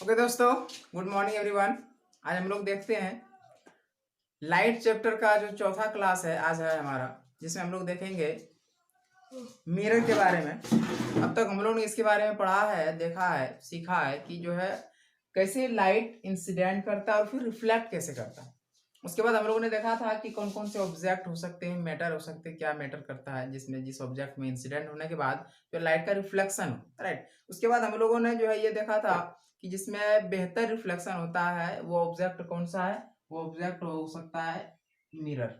Okay दोस्तों, good morning everyone. आज हम लोग देखते हैं लाइट चैप्टर का जो चौथा क्लास है आज है हमारा, जिसमें हम लोग देखेंगे मिरर के बारे में। अब तक हम लोग ने इसके बारे में पढ़ा है, देखा है, सीखा है कि जो है कैसे लाइट इंसिडेंट करता है और फिर रिफ्लेक्ट कैसे करता है। उसके बाद हम लोगों ने देखा था कि कौन कौन से ऑब्जेक्ट हो सकते हैं, मैटर हो सकते हैं, क्या मैटर करता है जिसमें जिस ऑब्जेक्ट में इंसिडेंट होने के बाद जो लाइट का रिफ्लेक्शन हो, राइट। उसके बाद हम लोगों ने जो है ये देखा था कि जिसमें बेहतर रिफ्लेक्शन होता है वो ऑब्जेक्ट कौन सा है, वो ऑब्जेक्ट हो सकता है मिरर,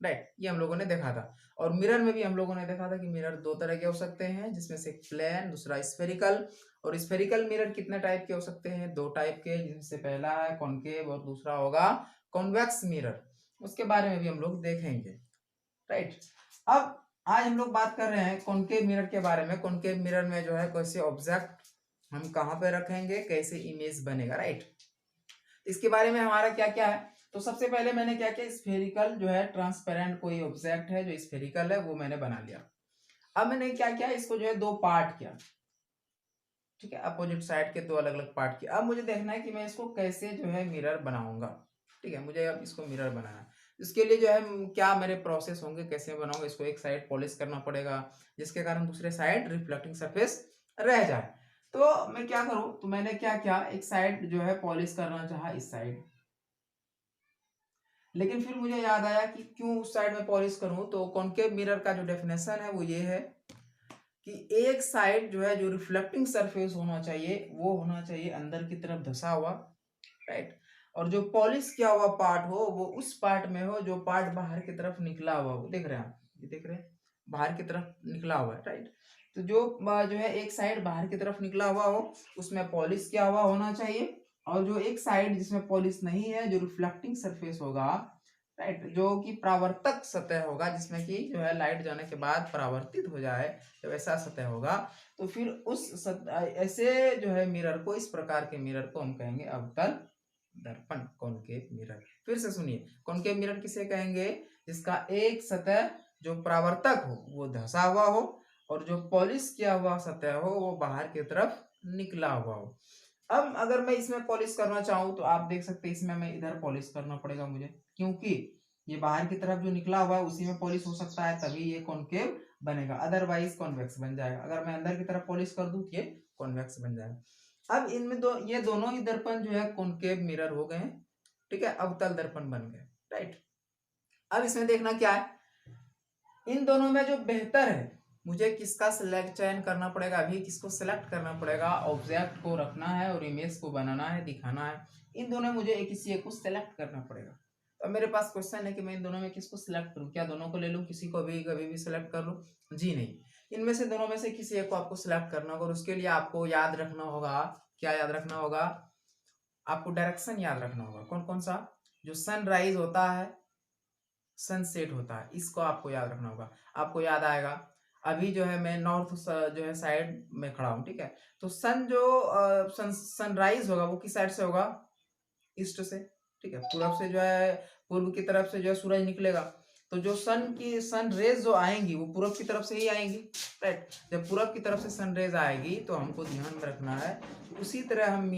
राइट। ये हम लोगों ने देखा था। और मिरर में भी हम लोगों ने देखा था कि मिरर दो तरह के हो सकते हैं, जिसमें से एक प्लेन, दूसरा स्फेरिकल। और स्फेरिकल मिरर कितने टाइप के हो सकते हैं? दो टाइप के, जिनसे पहला है कॉनकेव और दूसरा होगा कॉन्वेक्स मिरर। उसके बारे में भी हम लोग देखेंगे, राइट। अब आज हम लोग बात कर रहे हैं कॉनकेव मिरर के बारे में। कॉनकेव मिरर में जो है कैसे ऑब्जेक्ट हम कहाँ पे रखेंगे, कैसे इमेज बनेगा, राइट। इसके बारे में हमारा क्या क्या है, तो सबसे पहले मैंने क्या किया, स्फेरिकल जो है ट्रांसपेरेंट कोई ऑब्जेक्ट है जो स्फेरिकल है वो मैंने बना लिया। अब मैंने क्या किया, इसको जो है दो पार्ट किया, ठीक है, अपोजिट साइड के दो अलग अलग पार्ट किया। अब मुझे देखना है कि मैं इसको कैसे जो है मिरर बनाऊंगा, ठीक है। मुझे अब इसको मिरर बनाना है, इसके लिए जो है क्या मेरे प्रोसेस होंगे, कैसे बनाऊंगा इसको। एक साइड पॉलिश करना पड़ेगा जिसके कारण दूसरे साइड रिफ्लेक्टिंग सरफेस रह जाए। तो मैं क्या करूं, तो मैंने क्या किया, एक साइड जो है पॉलिश करना चाहा इस साइड, लेकिन फिर मुझे याद आया कि क्यों उस साइड में पॉलिश करूं। तो कॉनकेव मिरर का जो डेफिनेशन है वो ये है कि एक साइड जो है जो रिफ्लेक्टिंग सरफेस होना चाहिए वो होना चाहिए अंदर की तरफ धंसा हुआ, राइट। और जो पॉलिश किया हुआ पार्ट हो वो उस पार्ट में हो जो पार्ट बाहर की तरफ निकला हुआ हो। देख रहे हैं आप, ये देख रहे हैं, बाहर की तरफ निकला हुआ है, राइट। तो जो है एक साइड बाहर की तरफ निकला हुआ हो उसमें पॉलिश किया हुआ होना चाहिए, और जो एक साइड जिसमें पॉलिश नहीं है, जो रिफ्लेक्टिंग सरफेस होगा, राइट, जो कि परावर्तक सतह होगा, जिसमें कि जो है लाइट जाने के बाद परावर्तित हो जाए, जब ऐसा सतह होगा तो फिर ऐसे जो है मिरर को, इस प्रकार के मिरर को हम कहेंगे अवतल दर्पण, कॉनकेव मिरर। फिर से सुनिए, कॉनकेव मिरर किसे कहेंगे? जिसका एक सतह जो परावर्तक हो वो धंसा हुआ हो, और जो पॉलिश किया हुआ सतह हो वो बाहर की तरफ निकला हुआ हो। अब अगर मैं इसमें पॉलिश करना चाहूं तो आप देख सकते हैं इसमें मैं इधर पॉलिश करना पड़ेगा मुझे, क्योंकि ये बाहर की तरफ जो निकला हुआ है उसी में पॉलिश हो सकता है, तभी ये कॉनकेव बनेगा, अदरवाइज कॉन्वेक्स बन जाएगा। अगर मैं अंदर की तरफ पॉलिश कर दूं तो ये कॉन्वेक्स बन जाएगा। अब इनमें ये दोनों ही दर्पण जो है कॉनकेव मिरर हो गए, ठीक है, अवतल दर्पण बन गए, राइट। अब इसमें देखना क्या है, इन दोनों में जो बेहतर है मुझे किसका चयन करना पड़ेगा, अभी किसको सिलेक्ट करना पड़ेगा। ऑब्जेक्ट को रखना है और इमेज को बनाना है, दिखाना है। इन दोनों में मुझे किसी एक को सिलेक्ट करना पड़ेगा। तो मेरे पास क्वेश्चन है कि मैं इन दोनों में किसको सिलेक्ट करूं, क्या दोनों को ले लूं, किसी को भी कभी भी सिलेक्ट कर लूं? जी नहीं, इनमें से दोनों में से किसी एक को आपको सिलेक्ट करना होगा। और उसके लिए आपको याद रखना होगा, क्या याद रखना होगा, आपको डायरेक्शन याद रखना होगा। कौन कौन सा? जो सनराइज होता है, सनसेट होता है, इसको आपको याद रखना होगा। आपको याद आएगा, अभी जो है मैं नॉर्थ जो है साइड में खड़ा हूं, ठीक है। तो सन जो सनराइज होगा वो किस साइड से होगा? ईस्ट से, ठीक है। पूरब से जो है, पूर्व की तरफ से जो है सूरज निकलेगा, तो जो सन रेज जो आएंगी वो पूरब की तरफ से ही आएंगी, राइट। जब पूरब की तरफ से सन रेज आएगी तो हमको ध्यान में रखना है, उसी तरह हम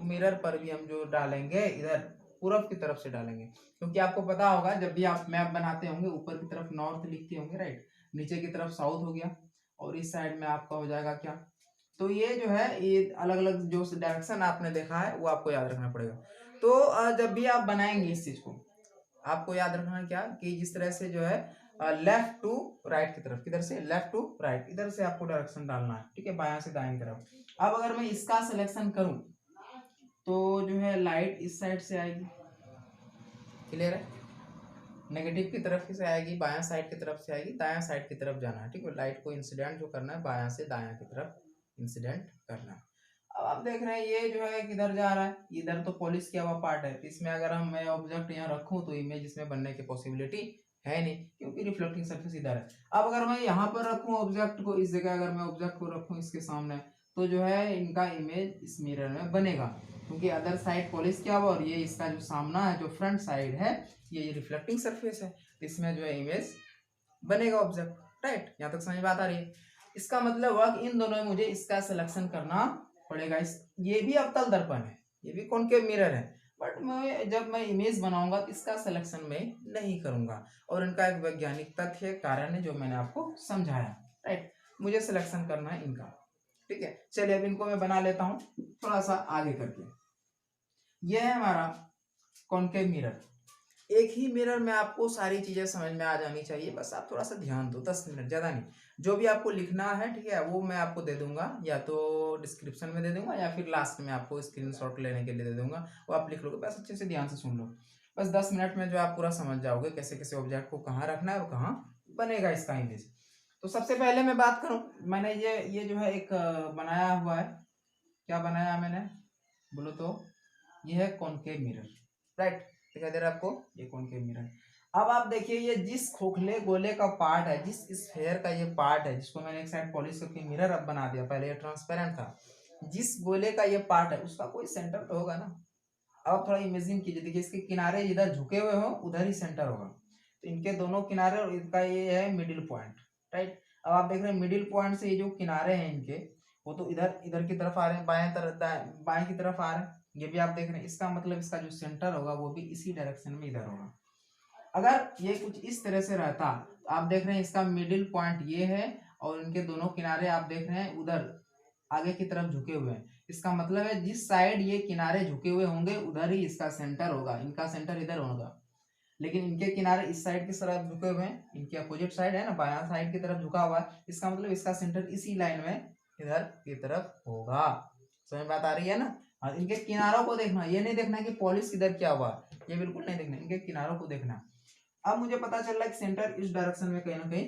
मिरर पर भी हम जो डालेंगे इधर पूरब की तरफ से डालेंगे। क्योंकि आपको पता होगा जब भी आप मैप बनाते होंगे ऊपर की तरफ नॉर्थ लिखते होंगे, राइट, नीचे की तरफ साउथ हो गया, और इस साइड में आपका हो जाएगा क्या? तो ये जो है ये अलग अलग जो डायरेक्शन आपने देखा है वो आपको याद रखना पड़ेगा। तो जब भी आप बनाएंगे इस चीज को, आपको याद रखना क्या कि जिस तरह से जो है लेफ्ट टू राइट की तरफ, किधर से? लेफ्ट टू राइट, इधर से आपको डायरेक्शन डालना है, ठीक है, बायां से दाएं तरफ। अब अगर मैं इसका सिलेक्शन करूं तो जो है लाइट इस साइड से आएगी, क्लियर है, नेगेटिव की तरफ से आएगी, बायां साइड की तरफ से आएगी, दायां साइड की तरफ जाना है, ठीक है। लाइट को इंसिडेंट जो करना है बायां से दायां की तरफ इंसिडेंट करना है। अब आप देख रहे हैं ये जो है किधर जा रहा है, इधर तो पॉलिश किया हुआ पार्ट है, तो इसमें अगर हम मैं ऑब्जेक्ट यहाँ रखूं तो इमेज इसमें बनने की पॉसिबिलिटी है नहीं, क्योंकि रिफ्लेक्टिंग सरफेस इधर है। अब अगर मैं यहाँ पर रखूं ऑब्जेक्ट को, इस जगह अगर मैं ऑब्जेक्ट को रखूं इसके सामने, तो जो है इनका इमेज इस मिरर में बनेगा, क्योंकि अदर साइड पॉलिश किया हुआ और ये इसका जो सामना है, जो फ्रंट साइड है, ये रिफ्लेक्टिंग सरफेस है, इसमें जो है इमेज बनेगा ऑब्जेक्ट, राइट। यहाँ तक समझ बात आ रही है? इसका मतलब हुआ कि इन दोनों में मुझे इसका सिलेक्शन करना पड़ेगा। इस ये भी अवतल दर्पण है, ये भी कॉनकेव मिरर है, बट मैं जब मैं इमेज बनाऊंगा तो इसका सिलेक्शन मैं नहीं करूंगा, और इनका एक वैज्ञानिक तथ्य कारण है जो मैंने आपको समझाया, राइट। मुझे सिलेक्शन करना है इनका, ठीक है। चलिए अब इनको मैं बना लेता हूँ थोड़ा सा आगे करके। यह है हमारा कॉनकेव मिरर। एक ही मिरर में आपको सारी चीजें समझ में आ जानी चाहिए, बस आप थोड़ा सा ध्यान दो, 10 मिनट ज्यादा नहीं। जो भी आपको लिखना है, ठीक है, वो मैं आपको दे दूंगा, या तो डिस्क्रिप्शन में दे दूंगा या फिर लास्ट में आपको स्क्रीनशॉट लेने के लिए दे दूंगा, वो आप लिख लोगे, बस अच्छे से ध्यान से सुन लो। बस 10 मिनट में जो आप पूरा समझ जाओगे कैसे कैसे ऑब्जेक्ट को कहाँ रखना है और कहाँ बनेगा इसका इमेज। तो सबसे पहले मैं बात करूं, मैंने ये जो है एक बनाया हुआ है। क्या बनाया मैंने बोलो तो, ये है कॉनकेव मिरर, राइट। दिखाई दे रहा है आपको, ये कॉनकेव मिरर। अब आप देखिए, ये जिस खोखले गोले का पार्ट है, जिस स्फेयर का ये पार्ट है, जिसको मैंने एक साइड पॉलिश करके मिरर अब बना दिया, पहले ये ट्रांसपेरेंट था, जिस गोले का ये पार्ट है उसका कोई सेंटर तो होगा ना। अब आप थोड़ा इमेजिन कीजिए, देखिए इसके किनारे इधर झुके हुए हो, उधर ही सेंटर होगा, तो इनके दोनों किनारे और इनका ये है मिडिल पॉइंट, राइट। अब आप देख रहे हैं मिडिल पॉइंट से ये जो किनारे हैं इनके, वो तो इधर इधर की तरफ आ रहे हैं, बाएं तरफ बाएं की तरफ आ रहे हैं, ये भी आप देख रहे हैं। इसका मतलब इसका जो सेंटर होगा वो भी इसी डायरेक्शन में इधर होगा। अगर ये कुछ इस तरह से रहता, तो आप देख रहे हैं इसका मिडिल पॉइंट ये है, और इनके दोनों किनारे आप देख रहे हैं उधर आगे की तरफ झुके हुए हैं। इसका मतलब है जिस साइड ये किनारे झुके हुए होंगे उधर ही इसका सेंटर होगा, इनका सेंटर इधर होगा। लेकिन इनके किनारे इस साइड की तरफ झुके हुए हैं, इनके अपोजिट साइड है ना, बायां साइड की तरफ झुका हुआ है, इसका मतलब इसका सेंटर इसी लाइन में इधर की तरफ होगा। समझ बात आ रही है ना। और इनके किनारों को देखना, ये नहीं देखना कि पॉलिश किधर क्या हुआ, ये बिल्कुल नहीं देखना, इनके किनारों को देखना। अब मुझे पता चल रहा है कि सेंटर इस डायरेक्शन में कहीं ना कहीं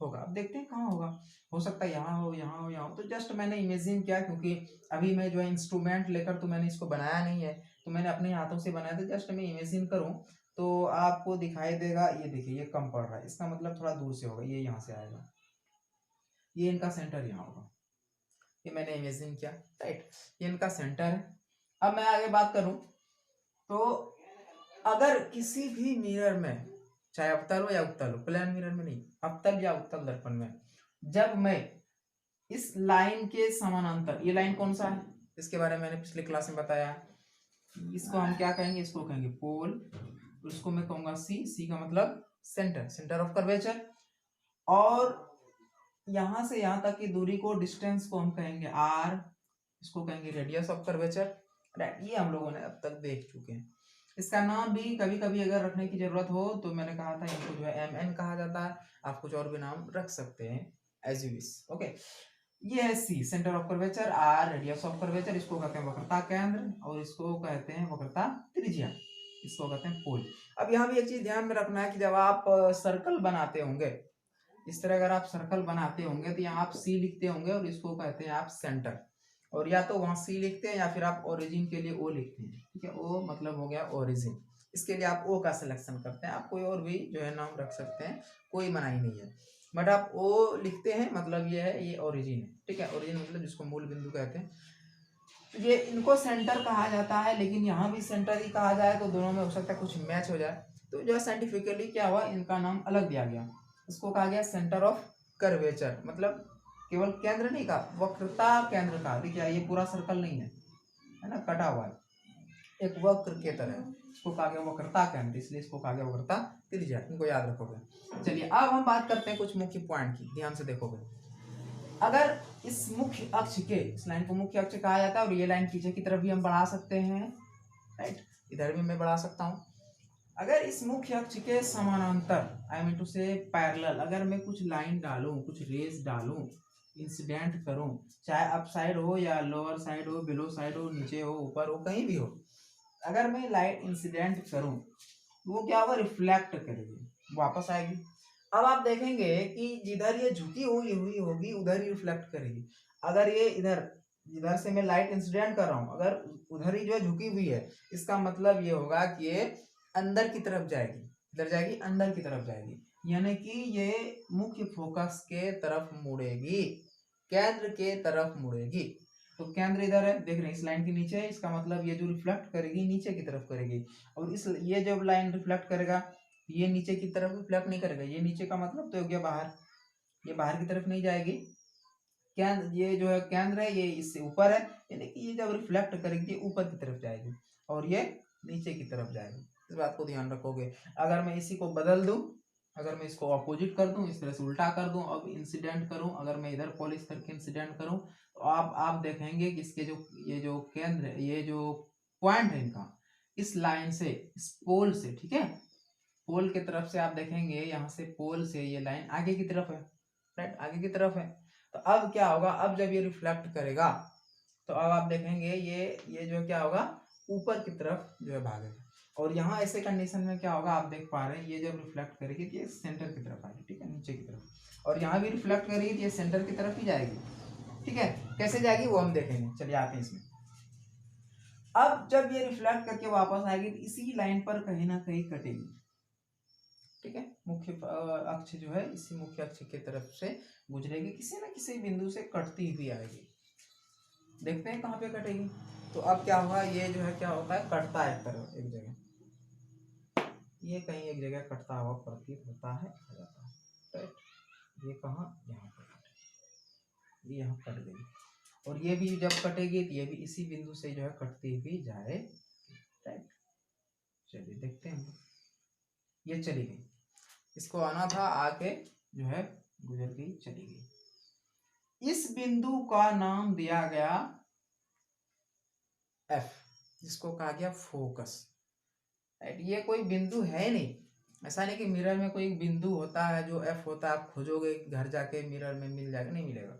होगा। अब देखते हैं कहाँ होगा, हो सकता है यहाँ हो, यहाँ हो, यहाँ हो। तो जस्ट मैंने इमेजिन किया, क्योंकि अभी मैं जो है इंस्ट्रूमेंट लेकर तो मैंने इसको बनाया नहीं है, तो मैंने अपने हाथों से बनाया था। जस्ट मैं इमेजिन करूँ तो आपको दिखाई देगा, ये देखिए ये कम पड़ रहा है, इसका मतलब थोड़ा दूर से होगा, ये यहाँ से आएगा, ये इनका सेंटर यहाँ होगा, ये मैंने इमेजिन किया, राइट। ये इनका सेंटर है। अब मैं आगे बात करूं तो अगर किसी भी मिरर में, चाहे अवतल हो या उत्तल हो, प्लेन मिरर में नहीं, अवतल या उत्तल दर्पण में, जब मैं इस लाइन के समानांतर, ये लाइन कौन सा है इसके बारे में मैंने पिछले क्लास में बताया, इसको हम क्या कहेंगे, इसको कहेंगे पोल, उसको मैं कहूंगा सी का मतलब सेंटर, सेंटर ऑफ कर्वेचर। और यहां से यहां तक की दूरी को, डिस्टेंस को हम कहेंगे आर, इसको कहेंगे रेडियस ऑफ कर्वेचर, राइट। ये हम लोगों ने अब तक देख चुके हैं। इसका नाम भी कभी कभी अगर रखने की जरूरत हो तो मैंने कहा था इनको जो है एम एन कहा जाता है, आप कुछ और भी नाम रख सकते हैं एज यू विश, ओके। ये है C, center of curvature, R radius of curvature, इसको कहते हैं वक्रता केंद्र, और इसको कहते हैं वक्रता त्रिज्या, इसको कहते हैं पोल। अब यहाँ भी एक चीज ध्यान में रखना है कि जब आप सर्कल बनाते होंगे, इस तरह अगर आप सर्कल बनाते होंगे तो यहाँ आप सी लिखते होंगे, और इसको कहते हैं आप सेंटर, और या तो वहां सी लिखते हैं या फिर आप ओरिजिन के लिए ओ लिखते हैं, ठीक है। ओ मतलब हो गया ओरिजिन, इसके लिए आप ओ का सिलेक्शन करते हैं। आप कोई और भी जो है नाम रख सकते हैं, कोई मनाही नहीं है, बट आप ओ लिखते हैं, मतलब ये है, ये ओरिजिन है, ठीक है। ओरिजिन मतलब जिसको मूल बिंदु कहते हैं। ये इनको सेंटर कहा जाता है, लेकिन यहाँ भी सेंटर ही कहा जाए तो दोनों में हो सकता है कुछ मैच हो जाए, तो जो है साइंटिफिकली क्या हुआ, इनका नाम अलग दिया गया, इसको कहा गया सेंटर ऑफ कर्वेचर, मतलब केवल केंद्र नहीं का, वक्रता केंद्र का। देखिए ये पूरा सर्कल नहीं है ना, कटा हुआ है, एक वक्र के तरह, इसको कहा गया वक्रता केंद्र, इसलिए इसको कहा गया वक्रता त्रिज्या, इनको याद रखोगे। चलिए अब हम बात करते हैं कुछ मुख्य पॉइंट की, ध्यान से देखोगे। अगर इस मुख्य अक्ष के, इस लाइन को मुख्य अक्ष कहा जाता है, और ये लाइन पीछे की तरफ भी हम बढ़ा सकते हैं, राइट, इधर भी मैं बढ़ा सकता हूं। अगर इस मुख्य अक्ष के समानांतर, आई मीन टू से पैरेलल, अगर मैं कुछ लाइन डालूं, कुछ रेस डालूं, इंसिडेंट करूं, चाहे अप साइड हो या लोअर साइड हो, बिलो साइड हो, नीचे हो, ऊपर हो, कहीं भी हो, अगर मैं लाइट इंसिडेंट करूं तो वो क्या होगा, रिफ्लेक्ट करेगी, वापस आएगी। अब आप देखेंगे कि जिधर ये झुकी हुई होगी उधर ही रिफ्लेक्ट करेगी। अगर ये इधर, जिधर से मैं लाइट इंसिडेंट कर रहा हूँ, अगर उधर ही जो है झुकी हुई है, इसका मतलब ये होगा कि ये अंदर की तरफ जाएगी, इधर जाएगी, अंदर की तरफ जाएगी, यानी कि ये मुख्य फोकस के तरफ मुड़ेगी, केंद्र के तरफ मुड़ेगी। तो केंद्र इधर है, देख रहे हैं इस लाइन के नीचे है, इसका मतलब ये जो रिफ्लेक्ट करेगी नीचे की तरफ करेगी, और इस ये जब लाइन रिफ्लेक्ट करेगा, ये नीचे की तरफ रिफ्लेक्ट नहीं करेगा, ये नीचे का मतलब तो हो गया बाहर, ये बाहर की तरफ नहीं जाएगी, केंद्र, ये जो है केंद्र है, ये इससे ऊपर है, यानी कि ये जब रिफ्लेक्ट करेगी ऊपर की तरफ जाएगी और ये नीचे की तरफ जाएगी। इस बात को ध्यान रखोगे। अगर मैं इसी को बदल दूं, अगर मैं इसको अपोजिट कर दूं, इस तरह से उल्टा कर दूं, अब इंसिडेंट करूं, अगर मैं इधर पॉलिश करके इंसिडेंट करूं, तो आप देखेंगे कि इसके जो ये जो केंद्र है, ये जो पॉइंट है इनका, इस लाइन से, इस पोल से, ठीक है, पोल की तरफ से आप देखेंगे, यहाँ से पोल से ये लाइन आगे की तरफ है, राइट, आगे की तरफ है। तो अब क्या होगा, अब जब ये रिफ्लेक्ट करेगा तो अब आप देखेंगे ये जो क्या होगा, ऊपर की तरफ जो है भागेगा। और यहाँ ऐसे कंडीशन में क्या होगा, आप देख पा रहे हैं, ये जब रिफ्लेक्ट करेगी तो ये सेंटर की तरफ आएगी, ठीक है, नीचे की तरफ। और यहाँ भी रिफ्लेक्ट करेगी तो ये सेंटर की तरफ ही जाएगी, ठीक है। कैसे जाएगी वो हम देखेंगे, चलिए आते हैं इसमें। अब जब ये रिफ्लेक्ट करके वापस आएगी तो इसी लाइन पर कहीं ना कहीं कटेगी, ठीक है। मुख्य अक्ष जो है इसी मुख्य अक्ष की तरफ से गुजरेगी, किसी न किसी बिंदु से कटती हुई आएगी। देखते हैं कहाँ पे कटेगी। तो अब क्या हुआ, ये जो है क्या होता है, कटता है एक तरफ, एक जगह, ये कहीं एक जगह कटता हुआ प्रतीत होता है, आ जाता है, राइट। ये कहाँ, यहाँ पर कटेगी, ये यहाँ कट गई। और ये भी जब कटेगी तो ये भी इसी बिंदु से जो है कटती हुई जाए, राइट। चलिए देखते हैं, ये चली गई, इसको आना था, आके जो है गुजर गई, चली गई। इस बिंदु का नाम दिया गया F, जिसको कहा गया फोकस, राइट। ये कोई बिंदु है नहीं, ऐसा नहीं कि मिरर में कोई एक बिंदु होता है जो F होता है, आप खोजोगे घर जाके मिरर में मिल जाएगा, नहीं मिलेगा।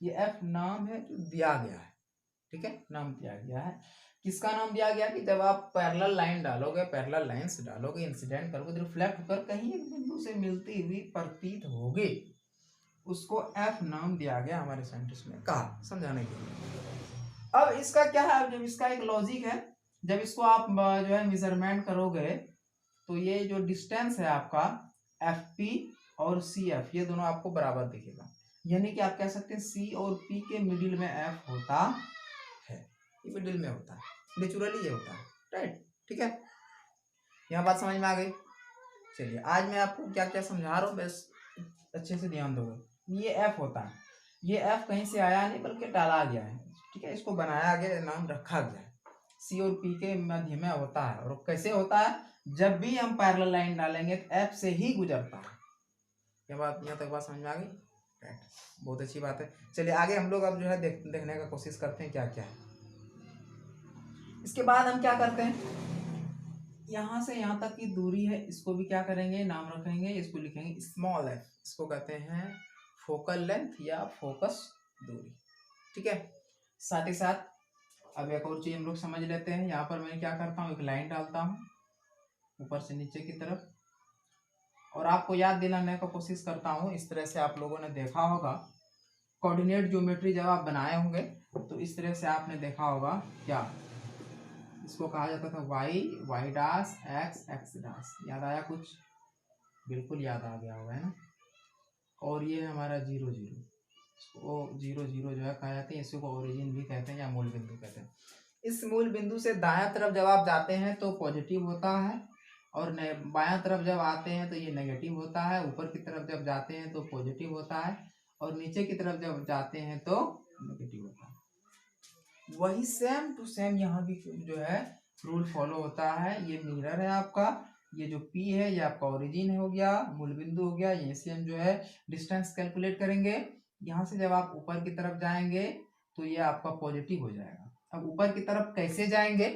ये F नाम है जो दिया गया है, ठीक है, नाम दिया गया है। किसका नाम दिया गया कि जब आप पैरेलल लाइन डालोगे, पैरेलल लाइंस डालोगे, इंसिडेंट करोगे, तो रिफ्लेक्ट होकर कहीं एक बिंदु से मिलती हुई प्रतीत होगी, उसको F नाम दिया गया, हमारे साइंटिस्ट ने कहा समझाने के लिए। अब इसका क्या है, जब इसका एक लॉजिक है, जब इसको आप जो है मेजरमेंट करोगे तो ये जो डिस्टेंस है आपका FP और CF, ये दोनों आपको बराबर दिखेगा, यानी कि आप कह सकते हैं C और P के मिडिल में F होता है, ये मिडिल में होता है, नेचुरली ये होता है, राइट, ठीक है। यहाँ बात समझ में आ गई। चलिए आज मैं आपको क्या क्या समझा रहा हूँ, बस अच्छे से ध्यान दोगे। ये F होता है, ये F कहीं से आया नहीं बल्कि डाला गया है, ठीक है, इसको बनाया गया, नाम रखा गया है, C और P के मध्य में होता है। और कैसे होता है, जब भी हम पैरेलल लाइन डालेंगे तो F से ही गुजरता है। ये बात, यहाँ तक बात समझ में आ गई, राइट, बहुत अच्छी बात है। चलिए आगे हम लोग अब जो है देखने का कोशिश करते हैं क्या क्या है। इसके बाद हम क्या करते हैं, यहाँ से यहाँ तक की दूरी है, इसको भी क्या करेंगे, नाम रखेंगे, इसको लिखेंगे स्मॉल f, इसको कहते हैं फोकल लेंथ या फोकस दूरी, ठीक है। साथ ही साथ अब एक और चीज हम लोग समझ लेते हैं। यहाँ पर मैं क्या करता हूँ, एक लाइन डालता हूँ ऊपर से नीचे की तरफ, और आपको याद दिलाने का कोशिश करता हूँ, इस तरह से आप लोगों ने देखा होगा कोऑर्डिनेट ज्योमेट्री जब आप बनाए होंगे तो इस तरह से आपने देखा होगा, क्या इसको कहा जाता था y डैश x डैश, याद आया कुछ, बिल्कुल याद आ गया होगा, है ना। और ये हमारा 0 0, इसको 0 0 जो है कहा जाते हैं, इसको ओरिजिन भी कहते हैं या मूल बिंदु कहते हैं। इस मूल बिंदु से दायां तरफ जब आप जाते हैं तो पॉजिटिव होता है, और बायां तरफ जब आते हैं तो ये नेगेटिव होता है, ऊपर की तरफ जब जाते हैं तो पॉजिटिव होता है, और नीचे की तरफ जब जाते हैं तो नेगेटिव होता है। वही सेम टू सेम यहाँ भी जो है रूल फॉलो होता है। ये मिरर है आपका, ये जो P है ये आपका ओरिजिन हो गया, मूल बिंदु हो गया, यहीं से हम जो है डिस्टेंस कैलकुलेट करेंगे। यहाँ से जब आप ऊपर की तरफ जाएंगे तो ये आपका पॉजिटिव हो जाएगा। अब ऊपर की तरफ कैसे जाएंगे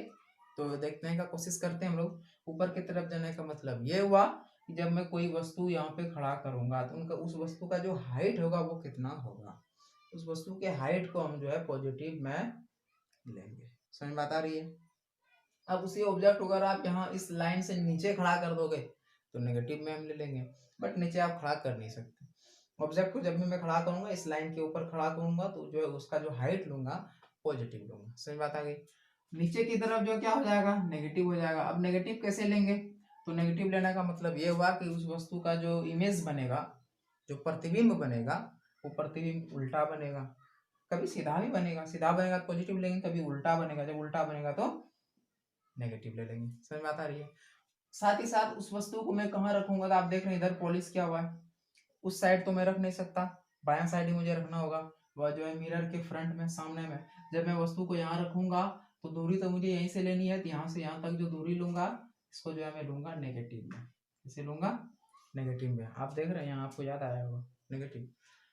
तो देखने का कोशिश करते हैं हम लोग। ऊपर की तरफ जाने का मतलब ये हुआ कि जब मैं कोई वस्तु यहाँ पे खड़ा करूंगा तो उनका उस वस्तु का जो हाइट होगा वो कितना होगा, उस वस्तु के हाइट को हम जो है पॉजिटिव में लेंगे। समझ बात आ रही है। अब उसी ऑब्जेक्ट को अगर आप यहाँ इस लाइन से नीचे खड़ा कर दोगे तो नेगेटिव में हम ले लेंगे, बट नीचे आप खड़ा कर नहीं सकते। ऑब्जेक्ट को जब भी मैं खड़ा करूंगा इस लाइन के ऊपर खड़ा करूंगा तो जो है उसका जो हाइट लूंगा पॉजिटिव लूंगा। समझ बात आ गई। नीचे की तरफ जो क्या हो जाएगा, नेगेटिव हो जाएगा। अब नेगेटिव कैसे लेंगे, तो नेगेटिव लेने का मतलब ये हुआ कि उस वस्तु का जो इमेज बनेगा, जो प्रतिबिंब बनेगा, वो प्रतिबिंब उल्टा बनेगा। कभी सीधा भी बनेगा, सीधा बनेगा तो पॉजिटिव लेंगे, कभी उल्टा बनेगा, जब उल्टा बनेगा तो नेगेटिव ले लेंगे। समझ में आता रही है। साथ ही साथ उस वस्तु को मैं कहाँ रखूंगा, तो आप देख रहे हैं इधर पॉलिश किया हुआ है, उस साइड तो मैं रख नहीं सकता, बायां साइड ही मुझे रखना होगा। वह जो है मिरर के फ्रंट में, सामने में। जब मैं वस्तु को यहाँ रखूंगा तो दूरी तो मुझे यहीं से लेनी है, तो यहाँ से यहाँ तक जो दूरी लूंगा इसको जो है मैं लूंगा नेगेटिव में। इसे लूंगा नेगेटिव में। आप देख रहे हैं यहाँ, आपको याद आया होगा नेगेटिव।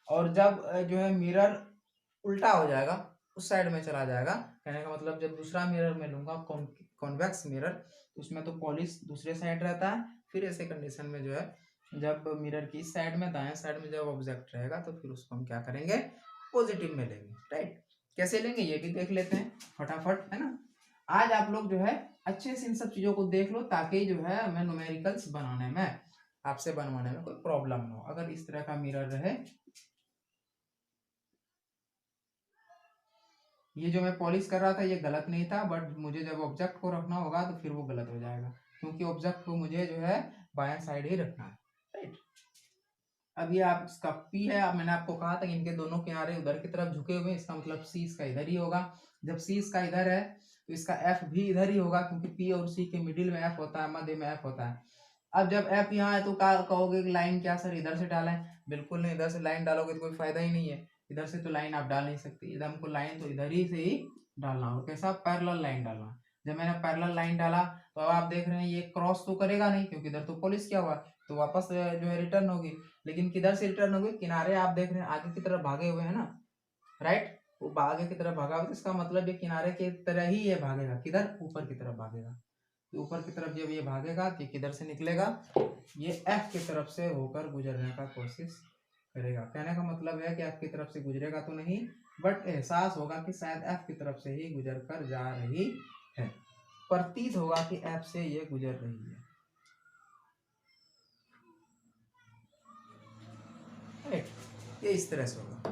और जब जो है मिरर उल्टा हो जाएगा, उस साइड में चला जाएगा, कहने का मतलब जब दूसरा मिरर में लूंगा कॉन्वेक्स मिरर, उसमें तो पॉलिश दूसरे साइड रहता है। फिर ऐसे कंडीशन में जो है जब मिरर की इस साइड में, दाएं साइड में जब ऑब्जेक्ट रहेगा तो फिर उसको हम क्या करेंगे, पॉजिटिव में लेंगे। राइट, कैसे लेंगे ये भी देख लेते हैं फटाफट, है ना। आज आप लोग जो है अच्छे से इन सब चीजों को देख लो, ताकि जो है हमें न्यूमेरिकल्स बनाने में, आपसे बनवाने में कोई प्रॉब्लम ना हो। अगर इस तरह का मिरर रहे, ये जो मैं पॉलिश कर रहा था ये गलत नहीं था, बट मुझे जब ऑब्जेक्ट को रखना होगा तो फिर वो गलत हो जाएगा, क्योंकि ऑब्जेक्ट को मुझे जो है बाएं साइड ही रखना है। राइट, अब ये आप इसका P है। अब मैंने आपको कहा था कि इनके दोनों किनारे उधर की तरफ झुके हुए हैं, इसका मतलब C इसका इधर ही होगा। जब C इसका इधर है तो इसका F भी इधर ही होगा, क्योंकि P और C के मिडिल में F होता है, मध्य में F होता है। अब जब F यहाँ है तो कहोगे कि लाइन क्या सर इधर से डाला है? बिल्कुल नहीं, इधर से लाइन डालोगे तो कोई फायदा ही नहीं है। इधर से तो लाइन आप डाल नहीं सकते, इधर हमको लाइन तो इधर ही से ही डालना, और कैसा, पैरेलल लाइन डालना। जब मैंने पैरेलल लाइन डाला तो अब आप देख रहे हैं ये क्रॉस तो करेगा नहीं, क्योंकि इधर तो पॉलिश किया हुआ, तो वापस जो है रिटर्न होगी। लेकिन किधर से रिटर्न होगी, किनारे आप देख रहे हैं आगे की तरफ भागे हुए हैं ना। राइट, वो आगे की तरफ भागा हुआ, तो इसका मतलब ये किनारे की तरह ही ये भागेगा, किधर, ऊपर की तरफ भागेगा। तो ऊपर की तरफ जब ये भागेगा तो किधर से निकलेगा, ये F की तरफ से होकर गुजरने का कोशिश करेगा। कहने का मतलब है कि F की तरफ से गुजरेगा तो नहीं, बट एहसास होगा कि शायद F की तरफ से ही गुजर कर जा रही है, प्रतीत होगा कि F से ये गुजर रही है। ये इस तरह से होगा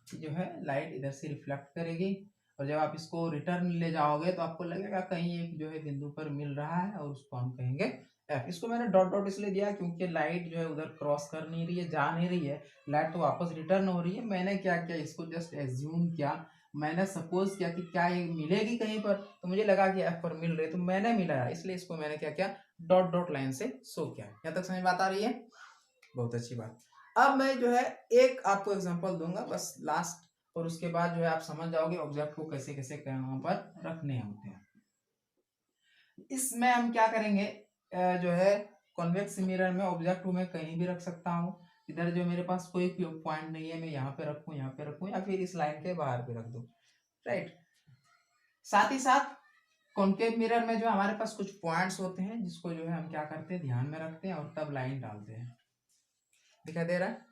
कि जो है लाइट इधर से रिफ्लेक्ट करेगी, और जब आप इसको रिटर्न ले जाओगे तो आपको लगेगा कहीं एक जो है बिंदु पर मिल रहा है, और उसको हम कहेंगे F। इसको मैंने डॉट डॉट इसलिए दिया क्योंकि लाइट जो है उधर क्रॉस कर नहीं रही है, जा नहीं रही है, लाइट तो वापस रिटर्न हो रही है। मैंने क्या किया, इसको जस्ट एज्यूम किया, मैंने सपोज किया कि क्या ये मिलेगी कहीं पर, तो मुझे लगा कि F पर मिल रही है, तो मैंने मिलाया, इसलिए इसको मैंने क्या किया, डॉट डॉट लाइन से शो किया। यहाँ तक समझ बात आ रही है? बहुत अच्छी बात। अब मैं जो है एक आपको एग्जांपल दूंगा बस लास्ट, और उसके बाद जो है आप समझ जाओगे ऑब्जेक्ट को कैसे कैसे कहाँ पर रखने होते हैं। इसमें हम क्या करेंगे, जो है कॉन्वेक्स मिरर में ऑब्जेक्ट को मैं कहीं भी रख सकता हूँ। इधर जो मेरे पास कोई पॉइंट नहीं है, मैं यहाँ पे रखूँ, यहाँ पे रखूँ, या फिर इस लाइन के बाहर भी रख दूँ। राइट, साथ ही साथ कॉन्केव मिरर में जो हमारे पास कुछ पॉइंट्स होते हैं, जिसको जो है हम क्या करते हैं, ध्यान में रखते हैं और तब लाइन डालते हैं। दिखाई दे रहा है?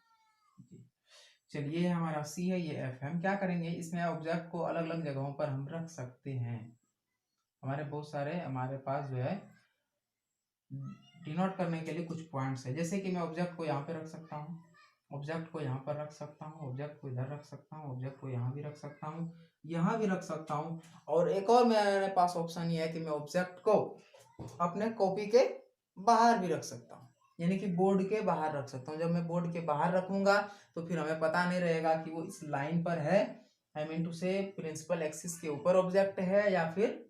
चलिए ये हमारा C है, ये F है। हम क्या करेंगे, इसमें ऑब्जेक्ट को अलग अलग जगहों पर हम रख सकते हैं। हमारे बहुत सारे, हमारे पास जो है डिनोट करने के लिए कुछ पॉइंट्स है, जैसे कि मैं ऑब्जेक्ट को यहाँ पे रख सकता हूँ, ऑब्जेक्ट को यहाँ पर रख सकता हूँ, ऑब्जेक्ट को इधर रख सकता हूँ, ऑब्जेक्ट को यहाँ भी रख सकता हूँ, यहाँ भी रख सकता हूँ। और एक और मेरे पास ऑप्शन ये है कि मैं ऑब्जेक्ट को अपने कॉपी के बाहर भी रख सकता हूँ, यानी कि बोर्ड के बाहर रख सकता हूँ। जब मैं बोर्ड के बाहर रखूंगा तो फिर हमें पता नहीं रहेगा कि वो इस लाइन पर है, आई मीन टू से प्रिंसिपल एक्सिस के ऊपर ऑब्जेक्ट है या फिर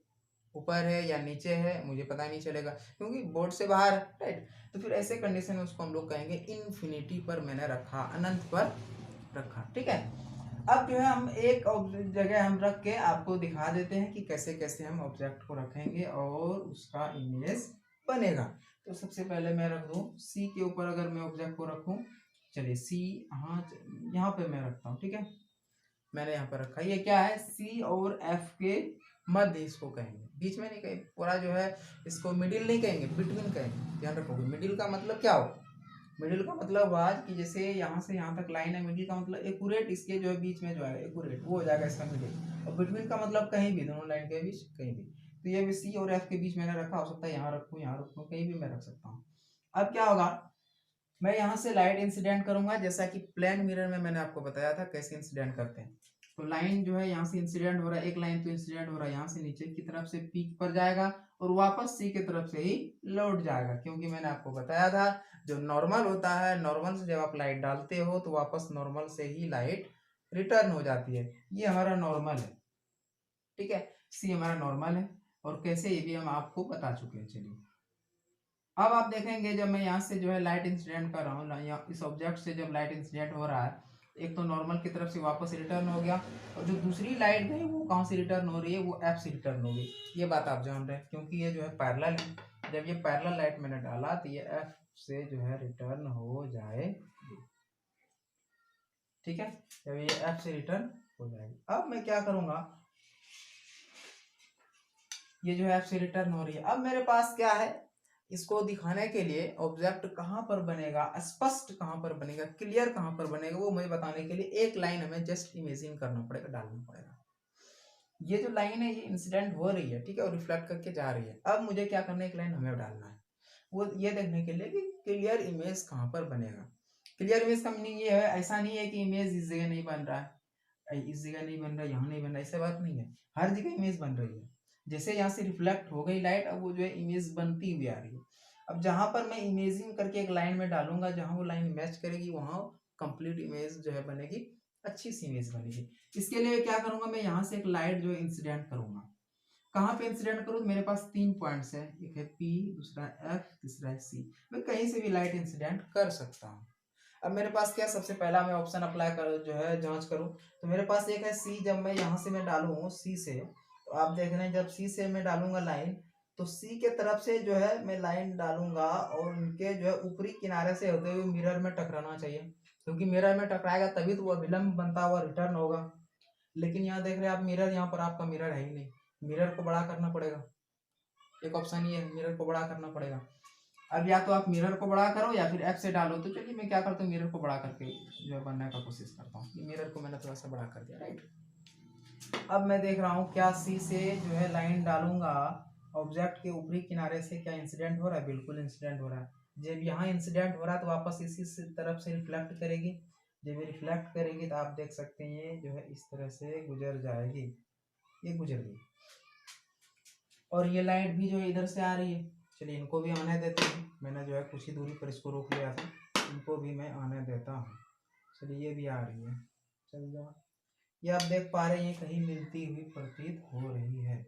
ऊपर है या नीचे है, मुझे पता नहीं चलेगा क्योंकि बोर्ड से बाहर। राइट, तो फिर ऐसे कंडीशन में उसको हम लोग कहेंगे इन्फिनिटी पर मैंने रखा, अनंत पर रखा। ठीक है, अब जो है हम एक जगह हम रख के आपको दिखा देते हैं कि कैसे कैसे हम ऑब्जेक्ट को रखेंगे और उसका इमेज बनेगा। तो सबसे पहले मैं रख दूं C के ऊपर, अगर मैं ऑब्जेक्ट को रखूं, चलिए C, हाँ यहाँ पे मैं रखता हूँ। ठीक है, मैंने यहाँ पर रखा, ये क्या है, C और F के मध्य इसको कहेंगे, बीच में नहीं कहेंगे, पूरा जो है इसको मिडिल नहीं कहेंगे, बिटवीन कहेंगे। ध्यान रखोगे, मिडिल का मतलब क्या हो, मिडिल का मतलब आज कि जैसे यहाँ से यहाँ तक लाइन है, मिडिल का मतलब एक्यूरेट इसके जो है बीच में जो है एक्यूरेट, वो हो जाएगा इसका मिडिल। और बिटवीन का मतलब कहीं भी, दोनों लाइन के बीच कहीं भी। तो ये भी C और F के बीच मैंने रखा, हो सकता है यहाँ रखूँ, यहाँ रखूँ, कहीं भी मैं रख सकता हूँ। अब क्या होगा, मैं यहाँ से लाइट इंसिडेंट करूंगा, जैसा कि प्लेन मिरर में मैंने आपको बताया था कैसे इंसिडेंट करते हैं। तो लाइन जो है यहाँ से इंसिडेंट हो रहा है, एक लाइन तो इंसिडेंट हो रहा है यहाँ से नीचे की तरफ से पीक पर जाएगा और वापस C की तरफ से ही लौट जाएगा, क्योंकि मैंने आपको बताया था जो नॉर्मल होता है, नॉर्मल से जब आप लाइट डालते हो तो वापस नॉर्मल से ही लाइट रिटर्न हो जाती है। ये हमारा नॉर्मल है। ठीक है, C हमारा नॉर्मल है, और कैसे ये भी हम आपको बता चुके हैं। चलिए अब आप देखेंगे जब मैं यहाँ से जो है लाइट इंसिडेंट कर रहा हूँ, इस ऑब्जेक्ट से जब लाइट इंसिडेंट हो रहा है एक तो नॉर्मल की तरफ से वापस रिटर्न हो गया, और जो दूसरी लाइट गई वो कहाँ से रिटर्न हो रही है, वो एफ से रिटर्न हो गई। ये बात आप जान रहे हैं, क्योंकि ये जो है पैरेलल है। जब ये पैरेलल लाइट मैंने डाला तो ये एफ से जो है रिटर्न हो जाएगी, ठीक है। जब ये एफ से रिटर्न हो जाएगी, अब मैं क्या करूंगा, ये जो है एफ से रिटर्न हो रही है। अब मेरे पास क्या है, इसको दिखाने के लिए ऑब्जेक्ट कहाँ पर बनेगा, स्पष्ट कहाँ पर बनेगा, क्लियर कहाँ पर बनेगा, वो मुझे बताने के लिए एक लाइन हमें जस्ट इमेजिन करना पड़ेगा, डालना पड़ेगा। ये जो लाइन है ये इंसिडेंट हो रही है, ठीक है, और रिफ्लेक्ट करके जा रही है। अब मुझे क्या करना है, एक लाइन हमें डालना है, वो ये देखने के लिए कि क्लियर इमेज कहाँ पर बनेगा। क्लियर इमेज का मीनिंग ये है, ऐसा नहीं है कि इमेज इस जगह नहीं बन रहा है, इस जगह नहीं बन रहा है, यहाँ नहीं बन रहा है, ऐसा बात नहीं है, हर जगह इमेज बन रही है। जैसे यहाँ से रिफ्लेक्ट हो गई लाइट, अब वो जो है इमेज बनती हुई आ रही है। अब जहां पर मैं इमेजिंग करके एक लाइन में डालूंगा, जहां वो लाइन मैच करेगी वहां कंप्लीट इमेज जो है बनेगी, अच्छी सी इमेज बनेगी। इसके लिए क्या करूंगा, मैं यहाँ से एक लाइट जो है इंसिडेंट करूंगा। कहाँ पे इंसिडेंट करूँ, मेरे पास 3 पॉइंट्स है, एक है पी, दूसरा एफ, तीसरा है सी। मैं कहीं से भी लाइट इंसिडेंट कर सकता हूँ। अब मेरे पास क्या, सबसे पहला मैं ऑप्शन अप्लाई कर जो है जांच करूं, तो मेरे पास एक है सी। जब मैं यहाँ से मैं डालूं सी से, तो आप देख रहे हैं जब सी से मैं डालूंगा लाइन, तो सी के तरफ से जो है मैं लाइन डालूंगा, और उनके जो है ऊपरी किनारे से होते हुए मिरर में टकराना चाहिए, क्योंकि मिरर में टकराएगा तभी तो वह विलंब बनता हुआ रिटर्न होगा। लेकिन यहाँ देख रहे हैं आप मिरर, यहाँ पर आपका मिरर है ही नहीं, मिरर को बड़ा करना पड़ेगा। एक ऑप्शन ये है, मिरर को बड़ा करना पड़ेगा। अब या तो आप मिरर को बड़ा करो या फिर एफ से डालो, तो चलिए मैं क्या करता हूँ, मिरर को बड़ा करके जो है बनने का कोशिश करता हूँ। मिरर को मैंने थोड़ा सा बड़ा कर दिया, राइट। अब मैं देख रहा हूँ क्या सी से जो है लाइन डालूंगा, ऑब्जेक्ट के ऊपरी किनारे से क्या इंसिडेंट हो रहा है, बिल्कुल इंसिडेंट हो रहा है। जब यहाँ इंसिडेंट हो रहा है तो वापस इसी तरफ से रिफ्लेक्ट करेगी। जब ये रिफ्लेक्ट करेगी तो आप देख सकते हैं ये जो है इस तरह से गुजर जाएगी, ये गुजर गई। और ये लाइट भी जो है इधर से आ रही है, चलिए इनको भी आने देते हैं। मैंने जो है कुछ ही दूरी पर इसको रोक लिया था, इनको भी मैं आने देता हूँ। चलिए ये भी आ रही है, चल जाओ। ये आप देख पा रहे हैं कहीं मिलती हुई प्रतीत हो रही है।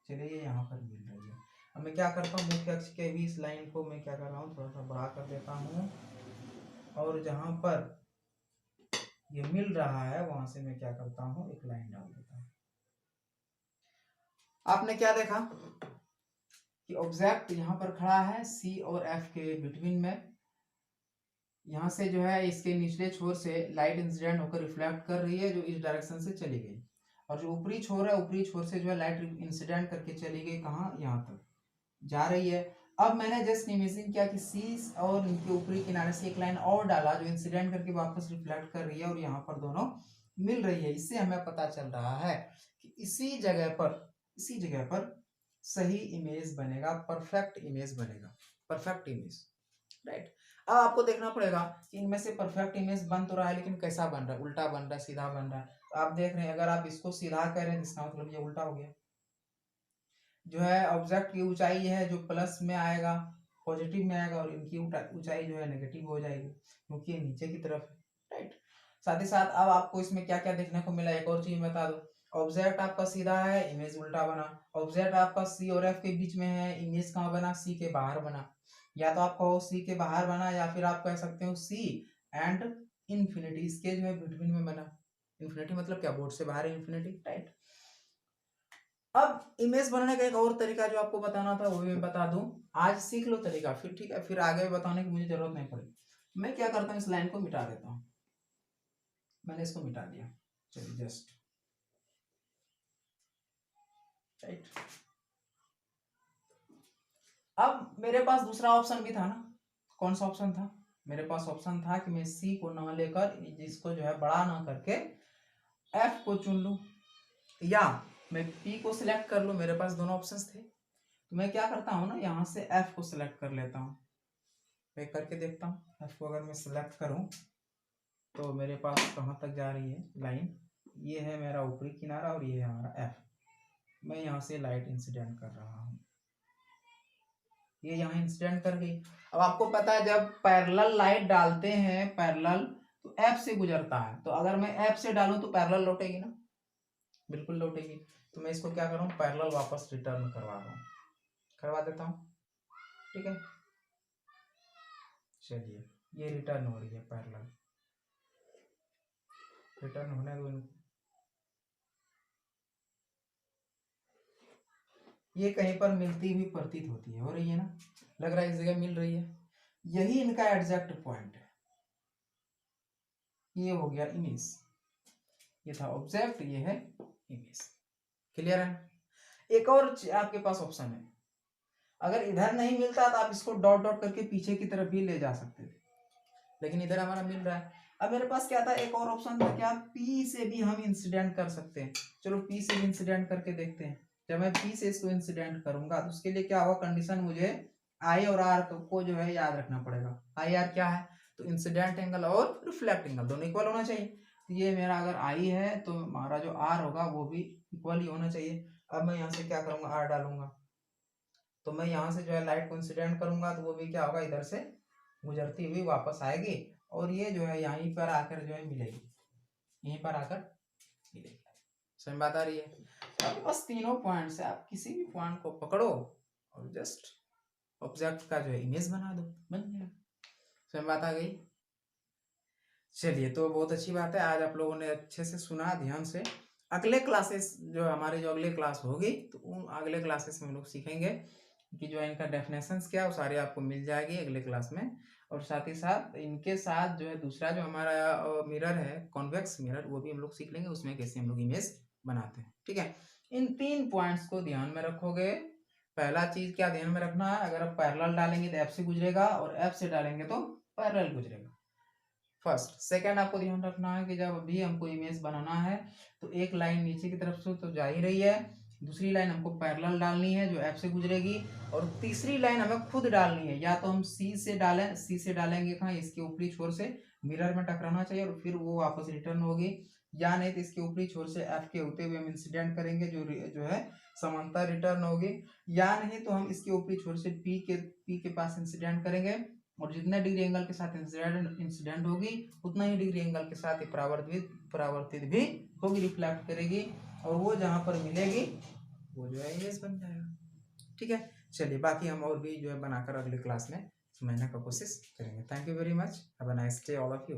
चलिए ये यहाँ पर मिल रही है। अब मैं क्या करता हूँ, मुख्य अक्ष के भी इस लाइन को मैं क्या कर रहा हूँ, थोड़ा सा बड़ा कर देता हूँ, और जहाँ पर ये मिल रहा है वहां से मैं क्या करता हूँ, एक लाइन डाल देता हूँ। आपने क्या देखा कि ऑब्जेक्ट यहाँ पर खड़ा है सी और एफ के बिटवीन में। यहाँ से जो है इसके निचले छोर से लाइट इंसिडेंट होकर रिफ्लेक्ट कर रही है, जो इस डायरेक्शन से चली गई, और जो ऊपरी छोर है ऊपरी छोर से जो है लाइट इंसिडेंट करके चली गई, कहाँ, यहाँ तक जा रही है। अब मैंने जस्ट इमेजिन किया कि सी और इनके ऊपरी किनारे से एक लाइन और डाला जो इंसिडेंट करके वापस रिफ्लेक्ट कर रही है, और यहाँ पर दोनों मिल रही है। इससे हमें पता चल रहा है कि इसी जगह पर सही इमेज बनेगा, परफेक्ट इमेज बनेगा, परफेक्ट इमेज, राइट। अब आपको देखना पड़ेगा कि इनमें से परफेक्ट इमेज बन तो रहा है, लेकिन कैसा बन रहा है, उल्टा बन रहा है, सीधा बन रहा है। तो आप देख रहे हैं अगर आप इसको सीधा करें तो इसका मतलब ये उल्टा हो गया। जो है ऑब्जेक्ट की ऊंचाई है जो प्लस में आएगा, पॉजिटिव में आएगा, और इनकी ऊंचाई जो है नेगेटिव हो जाएगी, क्योंकि ये नीचे की तरफ है, राइट। साथ ही साथ अब आपको इसमें क्या क्या देखने को मिला, एक और चीज बता दो। ऑब्जेक्ट आपका सीधा है, इमेज उल्टा बना। ऑब्जेक्ट आपका सी और एफ के बीच में है, इमेज कहाँ बना, सी के बाहर बना। या तो आप कहो सी के बाहर बना, या फिर आप कह सकते हो सी एंड इन्फिनिटी, इसके जो है बिटवीन में बना। इन्फिनिटी मतलब क्या, बोर्ड से बाहर है इन्फिनिटी, राइट। अब इमेज बनाने का एक और तरीका जो आपको बताना था वो भी मैं बता दूं। आज सीख लो तरीका, फिर ठीक है, फिर आगे बताने की मुझे जरूरत नहीं पड़ेगी। मैं क्या करता हूँ, इस लाइन को मिटा देता हूँ। मैंने इसको मिटा दिया, चलिए जस्ट, राइट। अब मेरे पास दूसरा ऑप्शन भी था ना, कौन सा ऑप्शन था, मेरे पास ऑप्शन था कि मैं सी को ना लेकर, जिसको जो है बड़ा ना करके एफ को चुन लूं, या मैं पी को सिलेक्ट कर लूं। मेरे पास दोनों ऑप्शंस थे, तो मैं क्या करता हूँ ना, यहाँ से एफ को सिलेक्ट कर लेता हूँ। मैं करके देखता हूँ, एफ को अगर मैं सिलेक्ट करूँ तो मेरे पास कहाँ तक जा रही है लाइन, ये है मेरा ऊपरी किनारा और ये है हमारा एफ। मैं यहाँ से लाइट इंसिडेंट कर रहा हूँ, ये यहाँ इंसिडेंट कर गई। अब आपको पता है जब पैरेलल लाइट डालते हैं पैरेलल, तो एफ से गुजरता है, तो अगर मैं एफ से डालूं तो पैरेलल लौटेगी ना, बिल्कुल लौटेगी। तो मैं इसको क्या कर रहा हूँ, पैरेलल वापस रिटर्न करवा देता हूँ, ठीक है। चलिए ये रिटर्न हो रही है पैरेलल, रिटर्न होने दो इनको। ये कहीं पर मिलती हुई प्रतीत होती है, हो रही है ना, लग रहा है इस जगह मिल रही है। यही इनका एग्जैक्ट पॉइंट है। ये हो गया इमेज, ये था ऑब्जेक्ट, ये है इमेज। क्लियर है। एक और आपके पास ऑप्शन है, अगर इधर नहीं मिलता तो आप इसको डॉट डॉट करके पीछे की तरफ भी ले जा सकते थे, लेकिन इधर हमारा मिल रहा है। अब मेरे पास क्या था, एक और ऑप्शन था, क्या P से भी हम इंसिडेंट कर सकते हैं। चलो P से भी इंसिडेंट करके देखते हैं। जब मैं P से इसको इंसिडेंट करूंगा तो उसके लिए क्या होगा, कंडीशन मुझे I और R को जो है याद रखना पड़ेगा। आई आर क्या है, तो इंसिडेंट एंगल और रिफ्लेक्ट एंगल दोनों इक्वल होना चाहिए। तो ये मेरा अगर I है तो हमारा जो R होगा वो भी इक्वल ही होना चाहिए। अब मैं यहाँ से क्या करूंगा, R डालूंगा, तो मैं यहाँ से जो है लाइट को इंसिडेंट करूंगा तो वो भी क्या होगा, इधर से गुजरती हुई वापस आएगी और ये जो है यहीं पर आकर जो है मिलेगी, यहीं पर आकर मिलेगी। समझ बात आ रही है। तो आपके पास तीनों पॉइंट से आप किसी भी पॉइंट को पकड़ो और जस्ट ऑब्जेक्ट का जो है इमेज बना दो, बन गया। समझ बात आ गई। चलिए, तो बहुत अच्छी बात है, आज आप लोगों ने अच्छे से सुना ध्यान से। अगले क्लासेस जो हमारे जो अगले क्लास होगी तो उन अगले क्लासेस में हम लोग सीखेंगे कि जो इनका डेफिनेशंस क्या है वो सारी आपको मिल जाएगी अगले क्लास में। और साथ ही साथ इनके साथ जो है दूसरा जो हमारा मिरर है, कॉन्वेक्स मिरर, वो भी हम लोग सीख लेंगे, उसमें कैसे हम लोग इमेज बनाते हैं। ठीक है, इन 3 पॉइंट्स को ध्यान में रखोगे। पहला चीज क्या ध्यान में रखना है, अगर आप पैरेलल डालेंगे तो एफ से गुजरेगा और एफ से डालेंगे तो पैरेलल गुजरेगा। फर्स्ट। सेकंड, आपको ध्यान रखना है कि जब भी हमको इमेज बनाना है तो एक लाइन नीचे की तरफ से तो जा ही रही है, दूसरी लाइन हमको पैरेलल डालनी है जो एफ से गुजरेगी, और तीसरी लाइन हमें खुद डालनी है। या तो हम सी से डालें, सी से डालेंगे कहाँ, इसके ऊपरी छोर से मिरर में टकराना चाहिए और फिर वो वापस रिटर्न होगी, या नहीं तो इसके ऊपरी छोर से एफ के होते हुए हम इंसिडेंट करेंगे जो है समांतर रिटर्न होगी, या नहीं तो हम इसके ऊपरी छोर से पी के पास इंसिडेंट करेंगे और जितने डिग्री एंगल के साथ इंसिडेंट होगी उतना ही डिग्री एंगल के साथ ही परावर्तित भी होगी, रिफ्लेक्ट करेगी, और वो जहां पर मिलेगी वो जो है इमेज बन जाएगा। ठीक है, चलिए बाकी हम और भी जो है बनाकर अगले क्लास में समझने का कोशिश करेंगे। Thank you very much, have a nice day all of you.